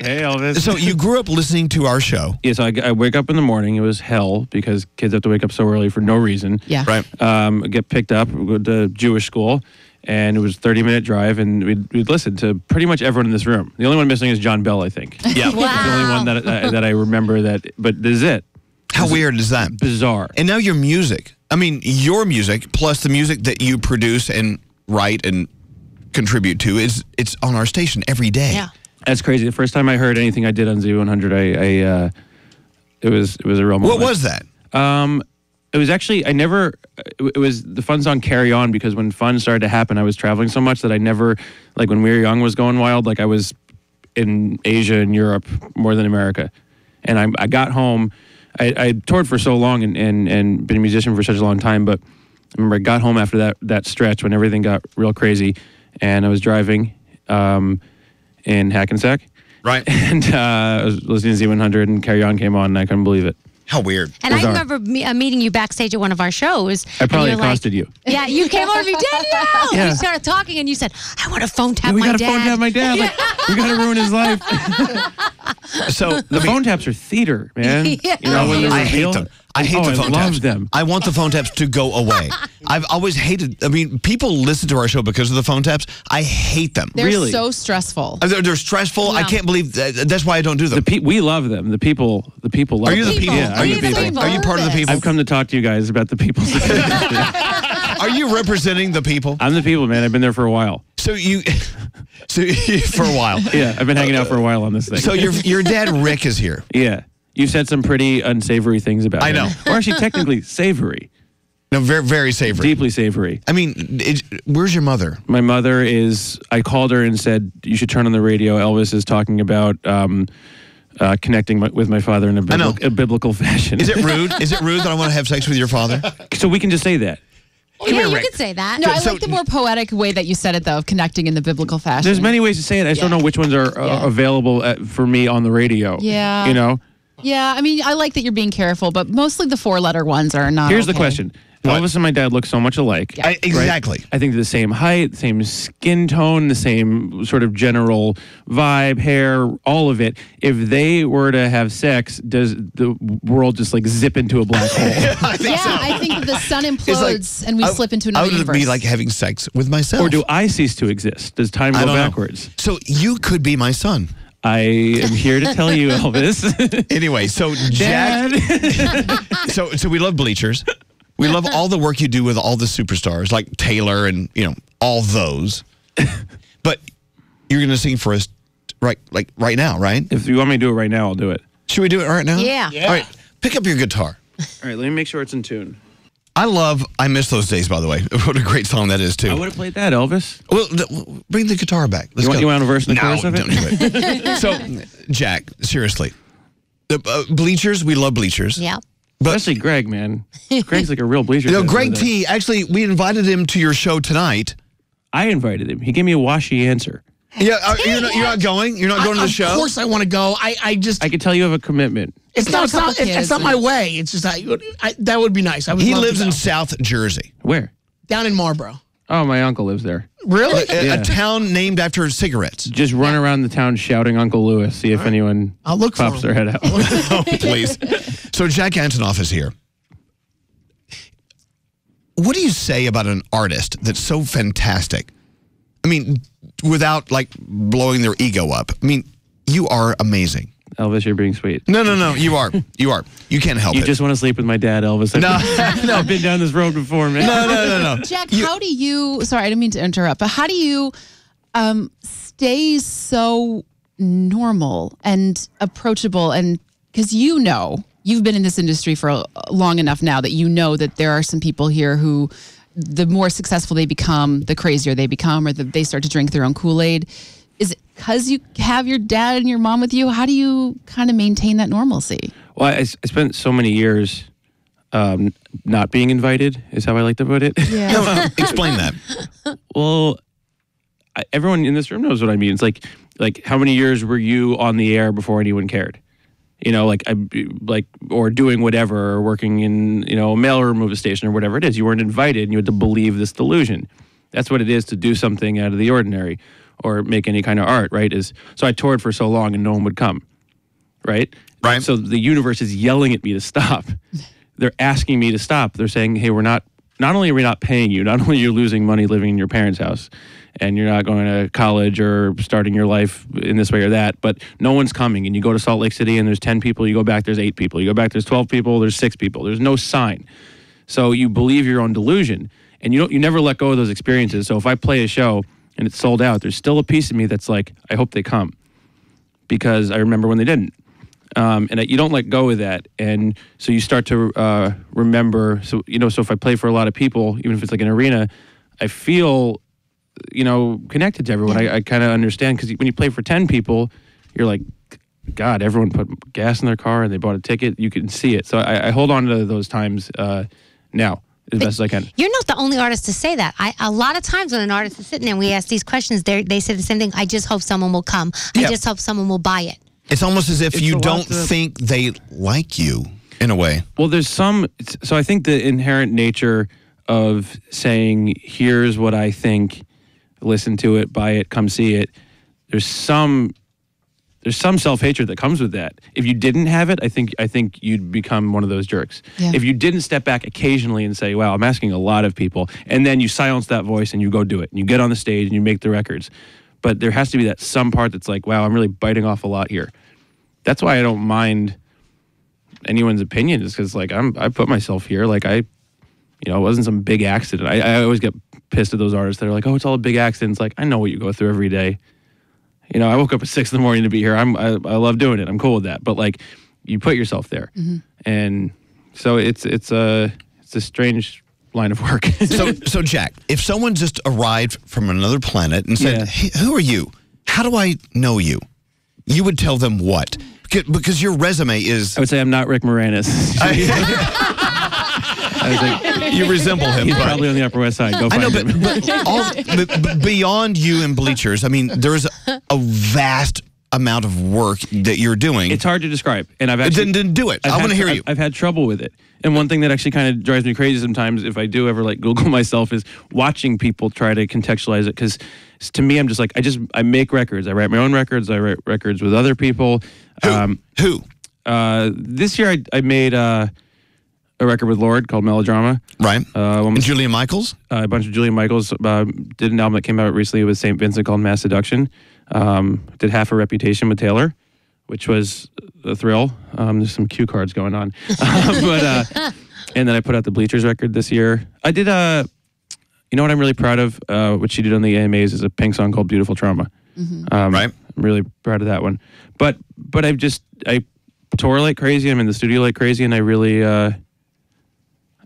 Hey, Elvis. So you grew up listening to our show. Yeah, so I wake up in the morning. It was hell because kids have to wake up so early for no reason. Yeah. Right. Get picked up, go to Jewish school, and it was a 30-minute drive, and we'd listen to pretty much everyone in this room. The only one missing is John Bell, I think. Yeah. That's the only one that I remember that, but this is it. How weird is that? Bizarre. And now your music. I mean, your music plus the music that you produce and write and contribute to it's on our station every day. Yeah. That's crazy. The first time I heard anything I did on Z100, it was a real moment. What was that? It was actually, it was the fun song Carry On, because when fun started to happen, I was traveling so much that I never, like when We Were Young was going wild, like I was in Asia and Europe more than America. And I got home, I toured for so long and been a musician for such a long time, but I remember I got home after that stretch when everything got real crazy, and I was driving in Hackensack. Right. And I was listening to Z100 and Carry On came on, and I couldn't believe it. How weird. And Bizarre. I remember meeting you backstage at one of our shows. I probably and you're accosted you. Yeah, you came over to me, Danielle. Yeah. We started talking, and you said, I want to phone tap We my got to dad. phone tap my dad. Like, we got to ruin his life. So The phone taps are theater, man. Yeah. You know, when they're I hate revealed- them. I hate Oh, the phone I taps. love them. I want the phone taps to go away. I've always hated. I mean, people listen to our show because of the phone taps. I hate them. They're Really? so stressful. They're stressful. I Yeah. can't believe that's why I don't do them. We love them. The people love Are you the them. people? Yeah, Are I'm you the the people. people? Are you part of the people? I've come to talk to you guys about the people. Are you representing the people? I'm the people, man. I've been there for a while. So you for a while. Yeah, I've been hanging out for a while on this thing. So your dad Rick is here. Yeah. You said some pretty unsavory things about I him. know. Or actually technically savory. No, very very savory. Deeply savory. I mean, where's your mother? My mother is, I called her and said, you should turn on the radio. Elvis is talking about connecting with my father in a biblical fashion. Is it rude? Is it rude that I want to have sex with your father? So we can just say that. Yeah, you Rick. could say that. No, I So- like the more poetic way that you said it, though, of connecting in the biblical fashion. There's many ways to say it. I just don't know which ones are available for me on the radio. Yeah. You know? Yeah, I mean, I like that you're being careful, but mostly the 4-letter ones are not. Here's the okay. question. What? Elvis and my dad look so much alike. Yeah. Exactly. I think they're the same height, same skin tone, the same sort of general vibe, hair, all of it. If they were to have sex, does the world just like zip into a black hole? I think so. I think that the sun implodes and we slip into I another would universe. be like having sex with myself. Or do I cease to exist? Does time I go don't know. backwards? So you could be my son. I am here to tell you, Elvis. Anyway, so Jack. Dad. So we love Bleachers. We love all the work you do with all the superstars like Taylor and all those. But you're going to sing for us right now, right? If you want me to do it right now, I'll do it. Should we do it right now? Yeah. All right. Pick up your guitar. All right, let me make sure it's in tune. I miss those days, by the way. What a great song that is, too. I would have played that, Elvis. Well, bring the guitar back. Let's go. You want a verse and a chorus of it? Don't do it. So, Jack, seriously. The Bleachers, we love Bleachers. Yeah. But Especially Greg, man. Greg's like a real Bleacher. Greg T, actually, we invited him to your show tonight. I invited him. He gave me a washy answer. Yeah, you're not going? You're not going to the show? Of course I want to go. I just I could tell you have a commitment. it's got not a couple it's kids not my way. It's just that would be nice. I would He love to lives go. in South Jersey. Where? down in Marlboro. Oh, my uncle lives there. Really? A town named after cigarettes. Just run around the town shouting Uncle Lewis, see if anyone I'll look for pops him. their head out. Oh, please. So Jack Antonoff is here. What do you say about an artist that's so fantastic? I mean, without like blowing their ego up. I mean, you are amazing. Elvis, you're being sweet. No, you are. You are. You can't help You it. just want to sleep with my dad, Elvis. I've been down this road before, man. No. Jack, how do you, sorry, I didn't mean to interrupt, but how do you stay so normal and approachable? And because you've been in this industry for long enough now that you know that there are some people here who, the more successful they become, the crazier they become, or they start to drink their own Kool-Aid. Is it because you have your dad and your mom with you? How do you kind of maintain that normalcy? Well, I spent so many years not being invited, is how I like to put it. Yeah. Explain that. Well, everyone in this room knows what I mean. It's like how many years were you on the air before anyone cared? You know, or doing whatever, or working in, a mailroom of a station or whatever it is. You weren't invited and you had to believe this delusion. That's what it is to do something out of the ordinary. or make any kind of art, right? So I toured for so long and no one would come, right? Right. So the universe is yelling at me to stop. They're asking me to stop. They're saying, hey, not only are we not paying you, not only are you losing money living in your parents' house, and you're not going to college or starting your life in this way or that, but no one's coming. And you go to Salt Lake City and there's 10 people, you go back, there's 8 people. You go back, there's 12 people, there's 6 people. There's no sign. So you believe your own delusion, and you never let go of those experiences. So if I play a show and it's sold out, there's still a piece of me that's like, I hope they come, because I remember when they didn't. You don't let go of that. And so you start to remember. So if I play for a lot of people, even if it's like an arena, I feel, connected to everyone. I kind of understand, because when you play for 10 people, you're like, God, everyone put gas in their car and they bought a ticket. You can see it. So I hold on to those times now as best as I can. You're not the only artist to say that. A lot of times when an artist is sitting there and we ask these questions, they say the same thing. I just hope someone will come. I just hope someone will buy it. It's almost as if you don't think they like you, in a way. Well, there's so I think the inherent nature of saying, here's what I think, listen to it, buy it, come see it. There's some self-hatred that comes with that. If you didn't have it, I think you'd become one of those jerks. Yeah. If you didn't step back occasionally and say, wow, I'm asking a lot of people, and then you silence that voice and you go do it, and you get on the stage and you make the records. But there has to be that some part that's like, wow, I'm really biting off a lot here. That's why I don't mind anyone's opinion, is because like I put myself here. Like it wasn't some big accident. I always get pissed at those artists that are like, oh, it's all a big accident. It's like, I know what you go through every day. I woke up at 6 a.m. to be here. I love doing it. I'm cool with that. But like, you put yourself there, and so it's a strange line of work. So Jack, if someone just arrived from another planet and said, hey, who are you? How do I know you? You would tell them what? Because your resume is... I would say I'm not Rick Moranis. I was like, you resemble him. He's probably on the Upper West Side. Go find him. But beyond you and Bleachers, I mean, there's a vast amount of work that you're doing. It's hard to describe. And I've actually... Then do it. I want to hear you. I've had trouble with it. And one thing that actually kind of drives me crazy sometimes, if I do ever like Google myself, is watching people try to contextualize it. Because to me, I'm just like, I make records. I write my own records. I write records with other people. Who? This year I made a record with Lorde called Melodrama. Right. And Julian Michaels? A bunch of Julian Michaels. Did an album that came out recently with St. Vincent called Mass Seduction. Did Half a Reputation with Taylor, which was a thrill. There's some cue cards going on. And then I put out the Bleachers record this year. I did you know what I'm really proud of, what she did on the AMAs, is a Pink song called Beautiful Trauma. Right. I'm really proud of that one. But I tour like crazy. I'm in the studio like crazy, and I really, I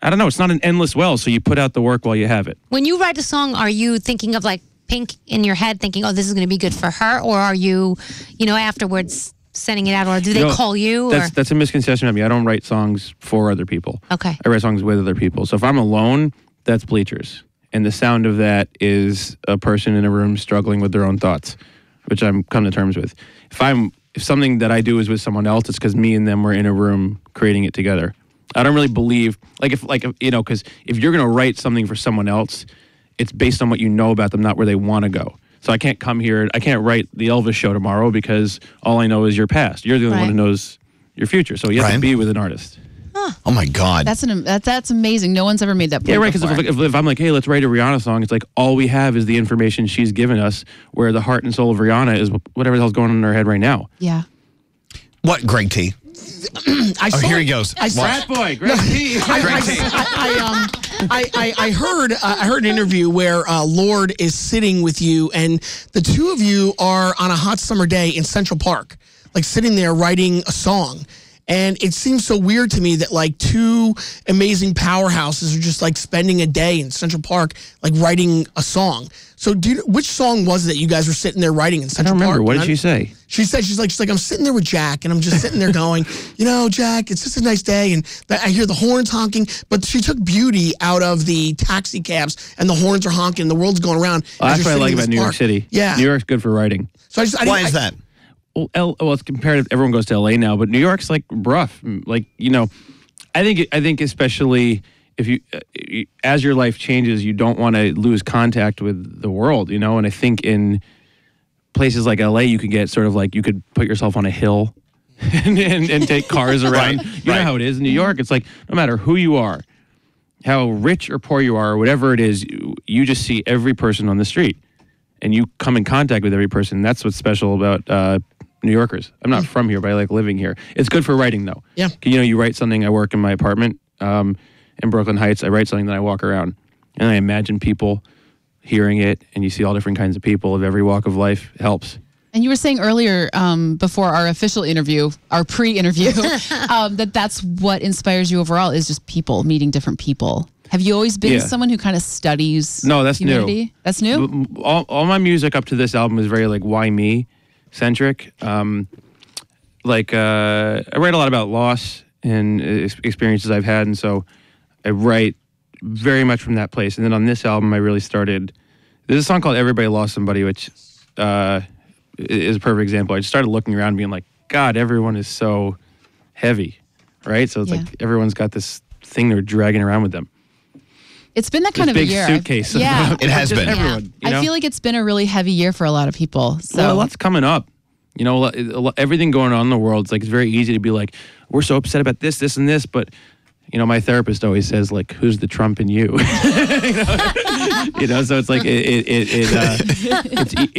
don't know, it's not an endless well, so you put out the work while you have it. When you write a song, are you thinking of like Pink in your head, thinking, oh, this is going to be good for her? Or are you, afterwards sending it out? Or do they call you? That's a misconception of me. I don't write songs for other people. Okay. I write songs with other people. So if I'm alone, that's Bleachers. And the sound of that is a person in a room struggling with their own thoughts, which I'm come to terms with. If something that I do is with someone else, it's because me and them were in a room creating it together. I don't really believe, because if you're going to write something for someone else, it's based on what you know about them, not where they want to go. So I can't come here, I can't write the Elvis show tomorrow because all I know is your past. You're the only one who knows your future. So you have to be with an artist. Huh. Oh my God. That's amazing. No one's ever made that point. Yeah, right. Because if I'm like, hey, let's write a Rihanna song, it's like all we have is the information she's given us, where the heart and soul of Rihanna is whatever the hell's going on in her head right now. Yeah. What, Greg T? Here he goes. Fat boy, Greg T. I heard an interview where Lorde is sitting with you, and the two of you are on a hot summer day in Central Park, like sitting there writing a song. And it seems so weird to me that like two amazing powerhouses are just like spending a day in Central Park, like writing a song. So which song was it that you guys were sitting there writing in Central Park? I don't remember. What did she say? She said, she's like, I'm sitting there with Jack, and I'm just sitting there going, Jack, it's just a nice day, and I hear the horns honking, but she took beauty out of the taxi cabs, and the horns are honking, and the world's going around. That's what I like about New York City. Yeah. New York's good for writing. So why is that? Well, it's comparative. Everyone goes to LA now, but New York's like rough. Like, I think especially if you, as your life changes, you don't want to lose contact with the world, And I think in places like LA, you could get sort of like, you could put yourself on a hill and take cars around. You know how it is in New York. It's like, no matter who you are, how rich or poor you are, or whatever it is, you just see every person on the street. And you come in contact with every person. That's what's special about New Yorkers. I'm not from here, but I like living here. It's good for writing, though. Yeah. You know, you write something. I work in my apartment in Brooklyn Heights. I write something, then I walk around. And I imagine people hearing it, and you see all different kinds of people of every walk of life. It helps. And you were saying earlier, before our official interview, our pre-interview, that's what inspires you overall is just people, meeting different people. Have you always been someone who kind of studies humanity? New. That's new? All my music up to this album is very, like, why me centric. I write a lot about loss and experiences I've had, and so I write very much from that place. And then on this album, I really started... There's a song called Everybody Lost Somebody, which is a perfect example. I just started looking around and being like, God, everyone is so heavy, right? So it's like everyone's got this thing they're dragging around with them. It's been that kind of a year. Big suitcase. Yeah. It has been. Everyone, you know? I feel like it's been a really heavy year for a lot of people. So well, a lot's coming up. You know, everything going on in the world, it's like it's very easy to be like, we're so upset about this, this, and this, but... You know, my therapist always says, like, who's the Trump in you? You know, so it's like,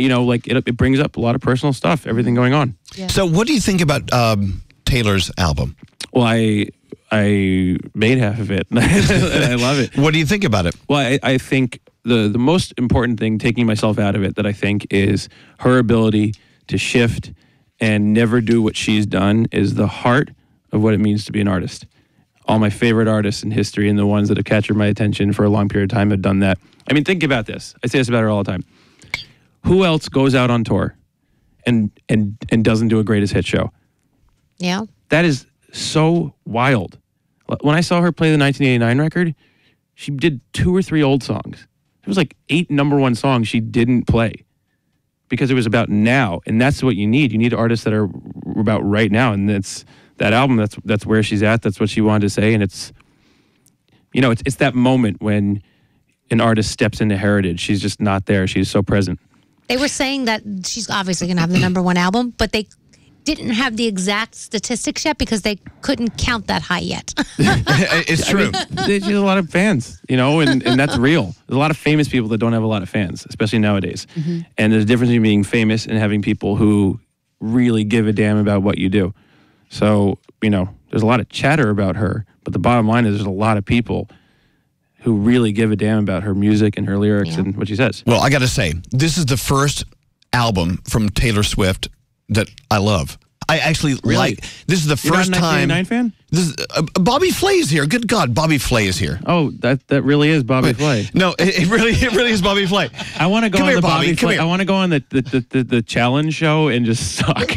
it brings up a lot of personal stuff, everything going on. Yeah. So what do you think about Taylor's album? Well, I made half of it, and I love it. What do you think about it? Well, I think the most important thing, taking myself out of it, that I think is her ability to shift and never do what she's done is the heart of what it means to be an artist. All my favorite artists in history and the ones that have captured my attention for a long period of time have done that. I mean, think about this. I say this about her all the time. Who else goes out on tour and doesn't do a greatest hit show? Yeah. That is so wild. When I saw her play the 1989 record, she did 2 or 3 old songs. It was like 8 #1 songs she didn't play because it was about now, and that's what you need. You need artists that are about right now, and that's that album. That's where she's at. That's what she wanted to say, and it's, you know, it's that moment when an artist steps into heritage. She's just not there. She's so present. They were saying that she's obviously going to have the #1 album, but they didn't have the exact statistics yet because they couldn't count that high yet. It's true. She has a lot of fans, you know, and that's real. There's a lot of famous people that don't have a lot of fans, especially nowadays. Mm-hmm. And there's a difference between being famous and having people who really give a damn about what you do. So, you know, there's a lot of chatter about her, but the bottom line is there's a lot of people who really give a damn about her music and her lyrics and what she says. Well, I got to say, this is the first album from Taylor Swift that I love. I actually like. This is the first time. You're not a 1989 fan? This is, Bobby Flay's here. Good God, Bobby Flay is here. Oh, that really is Bobby Flay. No, it really is Bobby Flay. I want to go Come on here, the Bobby. Come Flay. here. I want to go on the challenge show and just suck.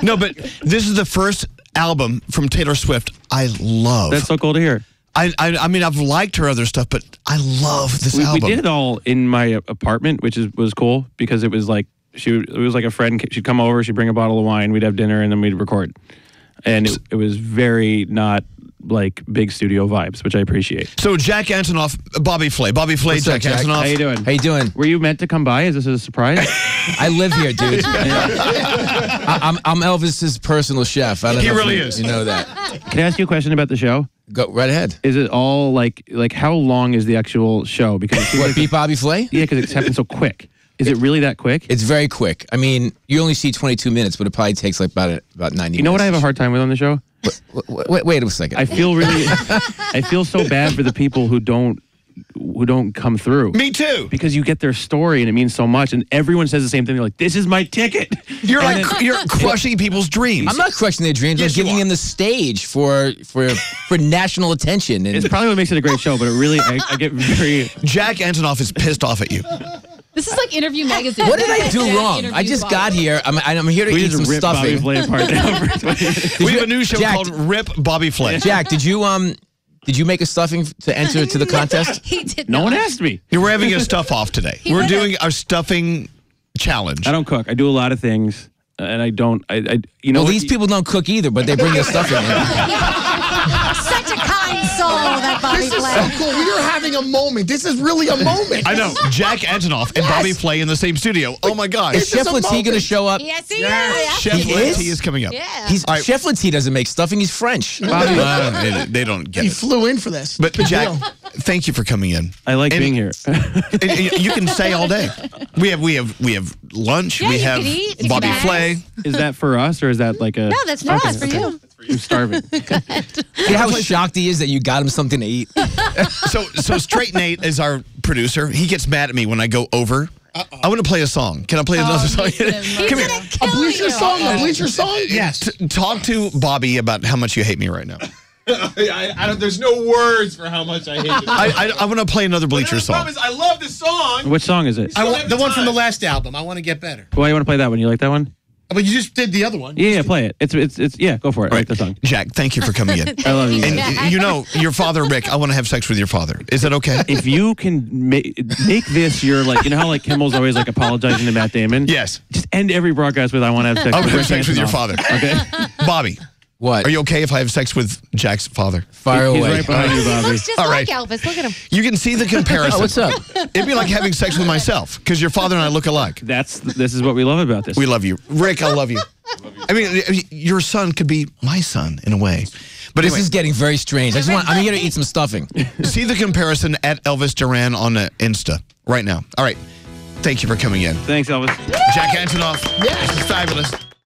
No, but this is the first album from Taylor Swift I love. That's so cool to hear. I mean, I've liked her other stuff, but I love this album. We did it all in my apartment, which was cool because it was like it was like a friend. She'd come over, she'd bring a bottle of wine, we'd have dinner, and then we'd record. And it was very not like big studio vibes, which I appreciate. So Jack Antonoff, Bobby Flay, What's Jack up, Jack? Antonoff. How you doing? How you doing? Were you meant to come by? Is this a surprise? I live here, dude. I'm Elvis's personal chef. I don't He know if really you- is. You know that. Can I ask you a question about the show? Go right ahead. Is it all like how long is the actual show? Because it seems What, like, beat Bobby Flay? yeah, because it's happened so quick. Is it really that quick? It's very quick. I mean, you only see 22 minutes, but it probably takes like about 90 minutes. You know what I have a hard time with on the show? Wait a second. I feel so bad for the people who don't come through. Me too. Because you get their story and it means so much, and everyone says the same thing. They're like, "This is my ticket." You're you're crushing people's dreams. I'm not crushing their dreams. Yes, I'm giving you are. them the stage for national attention. And It's probably what makes it a great show, but it really, I get very. Jack Antonoff is pissed off at you. This is like Interview Magazine. what did I do wrong? I just got here. I'm here to We eat some just rip Bobby stuffing. Flay apart now for 20 minutes. We have a new show Jack- called Rip Bobby Flay. Jack, did you make a stuffing to enter to the contest? He did No not. one asked me. We're having a stuff off today. We're doing our stuffing challenge. I don't cook. I do a lot of things, and I don't. I you know. Well, what- these people don't cook either, but they bring the stuffing in. Such a kind soul, that Bobby This is Flay. so cool. We are having having a moment. This is really a moment. I know. Jack Antonoff and Bobby Flay in the same studio. Oh my God. Is Chef Latif going to show up? Yes, he is. Chef He Latif is? is coming up. Yeah. Chef Latif doesn't make stuffing. He's French. They don't get He it. flew in for this. But Good Jack, deal. thank you for coming in. I like And- being here. And you can stay all day. We have lunch. Yeah, we you have can eat, you Bobby can Flay. Is that for us or is that like a? No, that's for us, for you. I'm starving. See how shocked he is that you got him something to eat? So Straight Nate is our producer. He gets mad at me when I go over. I want to play a song. Can I play another song? he's gonna He's Come here. gonna A kill Bleacher you. song? A Bleacher song? Yes. Talk to Bobby about how much you hate me right now. I don't, there's no words for how much I hate this. I want to play another Bleacher The song. problem is, I love this song. Which song is it? I Why want The one from the last album. I want to get better. you want to play that one? You like that one? But you just did the other one. Yeah, play it. It's yeah, go for it. I like the song. Jack, thank you for coming in. I love you. And you know, your father, Rick, I want to have sex with your father. Is that okay? If you can make this your like, you know how like Kimmel's always like apologizing to Matt Damon. Yes. Just end every broadcast with "I want to have sex." I want to with have sex with your Antonoff." father. Okay. Bobby, What? are you okay if I have sex with Jack's father? Fire He's away. right behind you, He Bobby. looks just All like right. Elvis. Look at him. You can see the comparison. Oh, what's up? It'd be like having sex with myself because your father and I look alike. This is what we love about this. We love you. Rick, I love you. I mean, your son could be my son in a way. But This anyway, is getting very strange. I'm here to eat some stuffing. see the comparison at Elvis Duran on Insta right now. All right. Thank you for coming in. Thanks, Elvis. Jack Antonoff. Yes. Fabulous.